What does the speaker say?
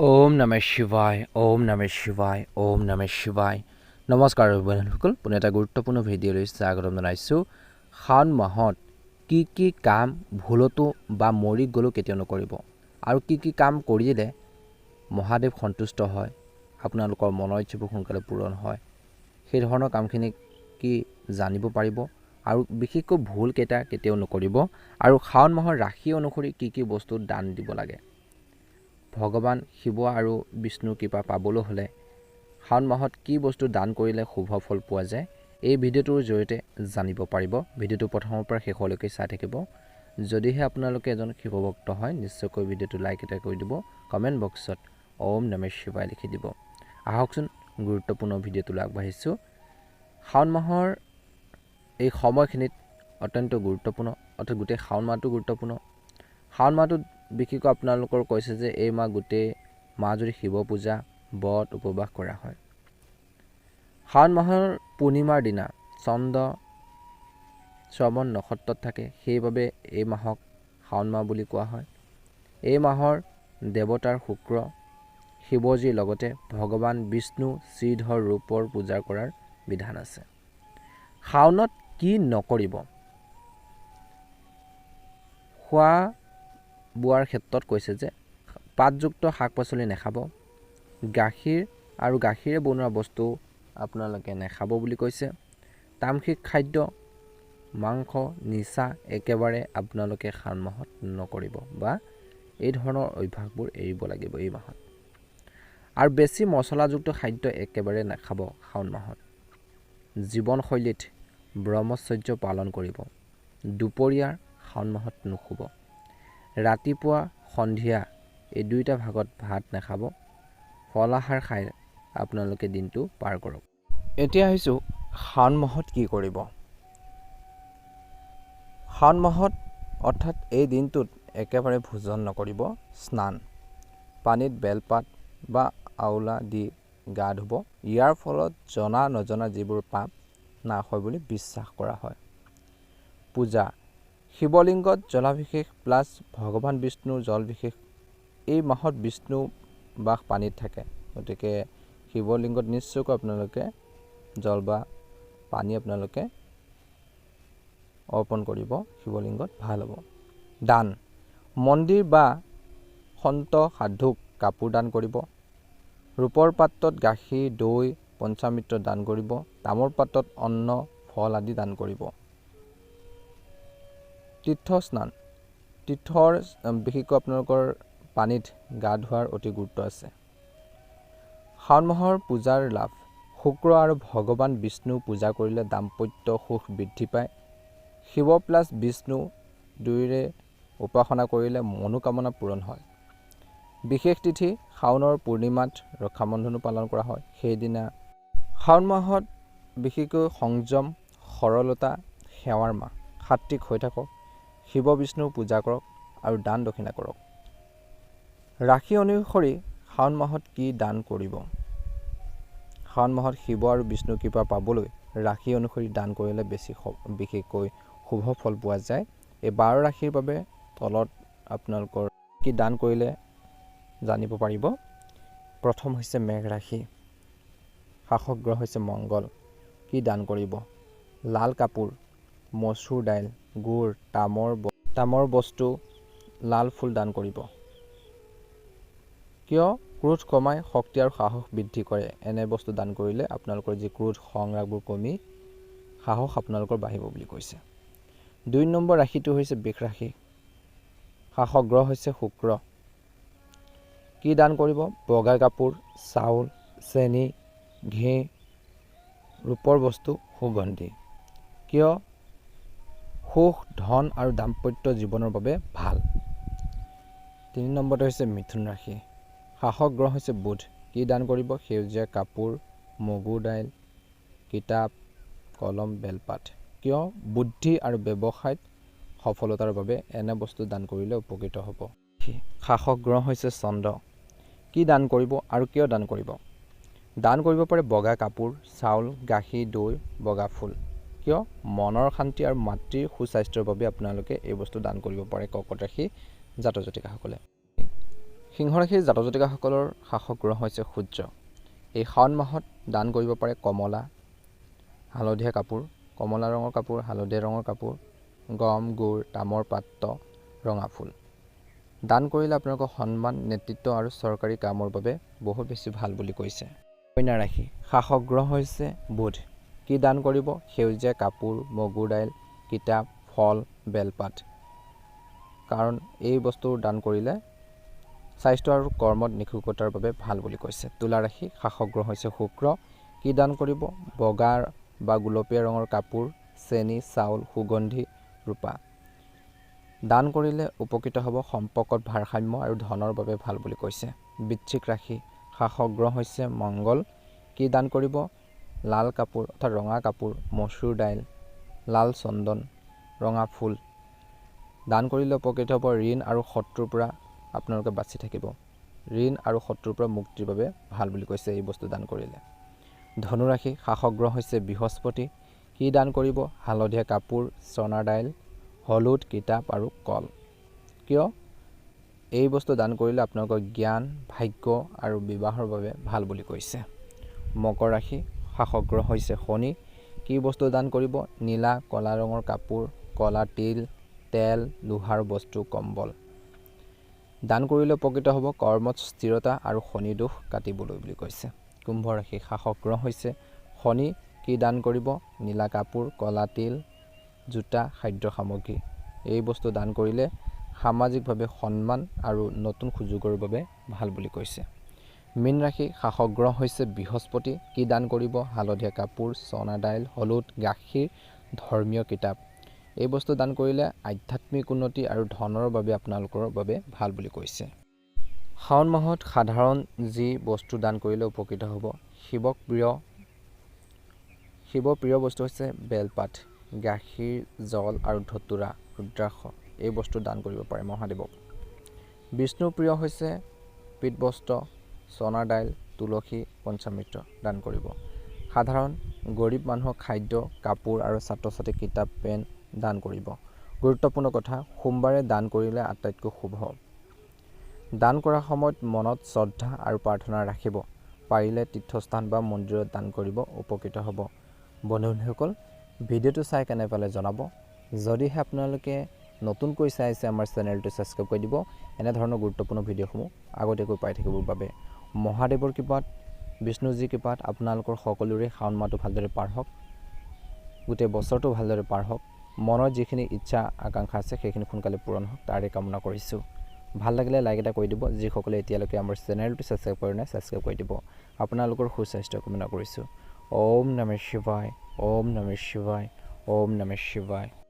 ওম নমঃ শিৱায় ওম নমঃ শিৱায় ওম নমঃ শিৱায় নমস্কাৰ বন্ধুসকল পুনে এটা গুৰুত্বপূৰ্ণ ভিডিঅ'লৈ স্বাগতম জনাইছোঁ শাওণ মাহত কি কাম ভুলতো বা মৰি গ'লেও কেতিয়াও নকৰিব আৰু কি কাম কৰিলে মহাদেৱ সন্তুষ্ট হয় আপোনালোকৰ মনৰ ইচ্ছাবোৰ সোনকালে পূৰণ হয় সেই ধৰণৰ কামখিনি কি জানিব পাৰিব আৰু বিশেষকৈ ভুল কেতিয়াও নকৰিব আৰু শাওণ মাহৰ ৰাশি অনুসৰি কি বস্তু দান দিব লাগে ভগৱান শিৱ আৰু বিষ্ণুৰ কৃপা পাবলৈ হ'লে শাওণ মাহত কি বস্তু দান কৰিলে শুভ ফল পোৱা যায় এই ভিডিঅ'টোৰ জৰিয়তে জানিব পাৰিব ভিডিঅ'টো প্ৰথমৰ পৰা শেষলৈকে চাই থাকিব যদিহে আপোনালোকে এজন শিৱ ভক্ত হয় নিশ্চয়কৈ ভিডিঅ'টো লাইক এটা কৰি দিব কমেণ্ট বক্সত ওম নমঃ শিৱায় লিখি দিব আহকচোন গুৰুত্বপূৰ্ণ ভিডিঅ'টোলৈ আগবাঢ়িছোঁ শাওণ মাহৰ এই সময়খিনিত অত্যন্ত গুৰুত্বপূৰ্ণ অৰ্থাৎ গোটেই শাওণ মাহটো গুৰুত্বপূৰ্ণ শাওণ মাহটোত বিশেষকৈ আপোনালোকৰ কৈছে যে এই মাহ গোটেই মাহ জুৰি শিৱ পূজা ব্ৰত উপবাস কৰা হয় শাওণ মাহৰ পূৰ্ণিমাৰ দিনা চন্দ্ৰ শ্ৰৱণ নক্ষত্ৰত থাকে সেইবাবে এই মাহক শাওণ মাহ বুলি কোৱা হয় এই মাহৰ দেৱতাৰ শুক্ৰ শিৱজীৰ লগতে ভগৱান বিষ্ণু শ্ৰীধৰ ৰূপৰ পূজা কৰাৰ বিধান আছে শাওণত কি নকৰিব খোৱা বোৱাৰ ক্ষেত্ৰত কৈছে যে পাতযুক্ত শাক পাচলি নাখাব গাখীৰ আৰু গাখীৰে বনোৱা বস্তু আপোনালোকে নাখাব বুলি কৈছে তামসিক খাদ্য মাংস নিচা একেবাৰে আপোনালোকে শাওণ মাহত নকৰিব বা এই ধৰণৰ অভ্যাসবোৰ এৰিব লাগিব এই মাহত আৰু বেছি মছলাযুক্ত খাদ্য একেবাৰে নাখাব শাওণ মাহত জীৱনশৈলীত ব্ৰহ্মচৰ্য পালন কৰিব দুপৰীয়াৰ শাওণ মাহত নুশুব ৰাতিপুৱা সন্ধিয়া এই দুইটা ভাগত ভাত নাখাব ফল আহাৰ খাই আপোনালোকে দিনটো পাৰ কৰক এতিয়া আহিছোঁ শাওণ মাহত কি কৰিব শাওণ মাহত অৰ্থাৎ এই দিনটোত একেবাৰে ভোজন নকৰিব স্নান পানীত বেলপাত বা আউলা দি গা ধুব ইয়াৰ ফলত জনা নজনা যিবোৰ পাপ নাশ হয় বুলি বিশ্বাস কৰা হয় পূজা শিৱলিংগত জলাভিষেক প্লাছ ভগৱান বিষ্ণুৰ জলভিষেক এই মাহত বিষ্ণু বাস পানীত থাকে গতিকে শিৱলিংগত নিশ্চয়কৈ আপোনালোকে জল বা পানী আপোনালোকে অৰ্পণ কৰিব শিৱলিংগত ভাল হ'ব দান মন্দিৰ বা সন্ত সাধুক কাপোৰ দান কৰিব ৰূপৰ পাত্ৰত গাখীৰ দৈ পঞ্চামৃত দান কৰিব তামৰ পাত্ৰত অন্ন ফল আদি দান কৰিব তীৰ্থ স্নান তীৰ্থৰ বিশেষকৈ আপোনালোকৰ পানীত গা ধোৱাৰ অতি গুৰুত্ব আছে শাওণ মাহৰ পূজাৰ লাভ শুক্ৰ আৰু ভগৱান বিষ্ণু পূজা কৰিলে দাম্পত্য সুখ বৃদ্ধি পায় শিৱ প্লাছ বিষ্ণু দুয়োৰে উপাসনা কৰিলে মনোকামনা পূৰণ হয় বিশেষ তিথি শাওণৰ পূৰ্ণিমাত ৰক্ষাবন্ধনো পালন কৰা হয় সেইদিনা শাওণ মাহত বিশেষকৈ সংযম সৰলতা সেৱাৰ মাহ সাত্বিক হৈ থাকক শিৱ বিষ্ণুৰ পূজা কৰক আৰু দান দক্ষিণা কৰক ৰাশি অনুসৰি শাওণ মাহত কি দান কৰিব শাওণ মাহত শিৱ আৰু বিষ্ণুৰ কৃপা পাবলৈ ৰাশি অনুসৰি দান কৰিলে বিশেষকৈ শুভ ফল পোৱা যায় এই 12 ৰাশিৰ বাবে তলত আপোনালোকৰ কি দান কৰিলে জানিব পাৰিব প্ৰথম হৈছে মেঘ ৰাশি শাসক গ্ৰহ হৈছে মংগল কি দান কৰিব লাল কাপোৰ মচুৰ দাইল গুড় তামৰ বস্তু লাল ফুল দান কৰিব কিয় ক্ৰোধ কমাই শক্তি আৰু সাহস বৃদ্ধি কৰে এনে বস্তু দান কৰিলে আপোনালোকৰ যি ক্ৰোধ সংৰাগবোৰ কমি সাহস আপোনালোকৰ বাঢ়িব বুলি কৈছে 2 নম্বৰ ৰাশিটো হৈছে বৃষ ৰাশি শাসক গ্ৰহ হৈছে শুক্ৰ কি দান কৰিব বগা কাপোৰ চাউল চেনি ঘি ৰূপৰ বস্তু সুগন্ধি কিয় সুখ ধন আৰু দাম্পত্য জীৱনৰ বাবে ভাল 3 নম্বৰটো হৈছে মিথুন ৰাশি শাসক গ্ৰহ হৈছে বুধ কি দান কৰিব সেউজীয়া কাপোৰ মগু দাইল কিতাপ কলম বেলপাত কিয় বুদ্ধি আৰু ব্যৱসায়ত সফলতাৰ বাবে এনে বস্তু দান কৰিলে উপকৃত হ'ব শাসক গ্ৰহ হৈছে চন্দ্ৰ কি দান কৰিব আৰু কিয় দান কৰিব পাৰে বগা কাপোৰ চাউল গাখীৰ দৈ বগা ফুল কিয় মনৰ শান্তি আৰু মাতৃৰ সুস্বাস্থ্যৰ বাবে আপোনালোকে এই বস্তু দান কৰিব পাৰে কৰ্কট ৰাশি জাতক জাতিকাসকলে সিংহ ৰাশিৰ জাতক জাতিকাসকলৰ শাসক গ্ৰহ হৈছে সূৰ্য। এই শাওণ মাহত দান কৰিব পাৰে কমলা, হালধীয়া কাপোৰ, কমলা ৰঙৰ কাপোৰ, হালধীয়া ৰঙৰ কাপোৰ, গম, গুড়, তামৰ পাত্ৰ, ৰঙা ফুল। দান কৰিলে আপোনালোকৰ সন্মান, নেতৃত্ব আৰু চৰকাৰী কামৰ বাবে বহুত বেছি ভাল বুলি কৈছে। কন্যা ৰাশি শাসক গ্ৰহ হৈছে বুধ। কি দান কৰিব? সেউজীয়া কাপোৰ, মগুৰ দাইল, কিতাপ, ফল, বেলপাত। কাৰণ এই বস্তু দান কৰিলে স্বাস্থ্য আৰু কৰ্মত নিখুঁততাৰ বাবে ভাল বুলি কৈছে। তুলা ৰাশি শাসক গ্ৰহ হৈছে শুক্ৰ। কি দান কৰিব? বগা বা গুলপীয়া ৰঙৰ কাপোৰ, চেনি, চাউল, সুগন্ধি, ৰূপা। দান কৰিলে উপকৃত হ'ব সম্পৰ্কত ভাৰসাম্য আৰু ধনৰ বাবে ভাল বুলি কৈছে। বৃশ্চিক ৰাশি শাসক গ্ৰহ হৈছে মংগল। কি দান কৰিব? লাল কাপোৰ অৰ্থাৎ ৰঙা কাপোৰ, মচুৰ দাইল, লাল চন্দন, ৰঙা ফুল। দান কৰিলে উপকৃত হ'ব ঋণ আৰু শত্ৰুৰ পৰা আপোনালোকে বাচি থাকিব। ঋণ আৰু শত্ৰুৰ পৰা মুক্তিৰ বাবে ভাল বুলি কৈছে এই বস্তু দান কৰিলে। ধনু ৰাশি শাসক গ্ৰহ হৈছে বৃহস্পতি। কি দান কৰিব? হালধীয়া কাপোৰ, চনা দাইল, হলুদ, কিতাপ আৰু কল। কিয়? এই বস্তু দান কৰিলে আপোনালোকৰ জ্ঞান, ভাগ্য আৰু বিবাহৰ বাবে ভাল বুলি কৈছে। মকৰ ৰাশি শাসক গ্ৰহ হৈছে শনি। কি বস্তু দান কৰিব? নীলা, কলা ৰঙৰ কাপোৰ, কলা তিল, তেল, লোহাৰ বস্তু, কম্বল। দান কৰিলে উপকৃত হ'ব কৰ্মত স্থিৰতা আৰু শনি দোষ কাটিবলৈ বুলি কৈছে। কুম্ভ ৰাশি শাসক গ্ৰহ হৈছে শনি। কি দান কৰিব? নীলা কাপোৰ, কলা তিল, জোতা, খাদ্য সামগ্ৰী। এই বস্তু দান কৰিলে সামাজিকভাৱে সন্মান আৰু নতুন সুযোগৰ বাবে ভাল বুলি কৈছে। মীন ৰাশি শাসক গ্ৰহ হৈছে বৃহস্পতি। কি দান কৰিব? হালধীয়া কাপোৰ, চনা দাইল, হলুদ, গাখীৰ, ধৰ্মীয় কিতাপ। এই বস্তু দান কৰিলে আধ্যাত্মিক উন্নতি আৰু ধনৰ বাবে আপোনালোকৰ বাবে ভাল বুলি কৈছে। শাওণ মাহত সাধাৰণ যি বস্তু দান কৰিলে উপকৃত হ'ব। শিৱক প্ৰিয় বস্তু হৈছে বেলপাত, গাখীৰ, জল আৰু ধতুৰা, ৰুদ্ৰাক্ষ। এই বস্তু দান কৰিব পাৰে মহাদেৱক। বিষ্ণুৰ প্ৰিয় হৈছে পীতবস্ত্ৰ, চনা দাইল, তুলসী, পঞ্চামৃত দান কৰিব। সাধাৰণ গৰীব মানুহক খাদ্য, কাপোৰ আৰু ছাত্ৰ ছাত্ৰীক কিতাপ, পেন দান কৰিব। গুৰুত্বপূৰ্ণ কথা, সোমবাৰে দান কৰিলে আটাইতকৈ শুভ। দান কৰাৰ সময়ত মনত শ্ৰদ্ধা আৰু প্ৰাৰ্থনা ৰাখিব। পাৰিলে তীৰ্থস্থান বা মন্দিৰত দান কৰিব, উপকৃত হ'ব। বন্ধুসকল, ভিডিঅ'টো চাই কেনে পালে জনাব। যদিহে আপোনালোকে নতুনকৈ চাই আছে আমাৰ চেনেলটো ছাবস্ক্ৰাইব কৰি দিব। এনেধৰণৰ গুৰুত্বপূৰ্ণ ভিডিঅ'সমূহ আগতীয়াকৈ পাই থাকিবৰ বাবে। মহাদেৱৰ কৃপাত, বিষ্ণুজীৰ কৃপাত আপোনালোকৰ সকলোৰে শাওণ মাহটো ভালদৰে পাৰ হওক, গোটেই বছৰটো ভালদৰে পাৰ হওক। মনৰ যিখিনি ইচ্ছা আকাংক্ষা আছে সেইখিনি সোনকালে পূৰণ হওক তাৰে কামনা কৰিছোঁ। ভাল লাগিলে লাইক এটা কৰি দিব। যিসকলে এতিয়ালৈকে আমাৰ চেনেলটো ছাবস্ক্ৰাইব কৰা নাই ছাবস্ক্ৰাইব কৰি দিব। আপোনালোকৰ সুস্বাস্থ্য কামনা কৰিছোঁ। ওম নমঃ শিৱায়, ওম নমঃ শিৱায়, ওম নমঃ শিৱায়।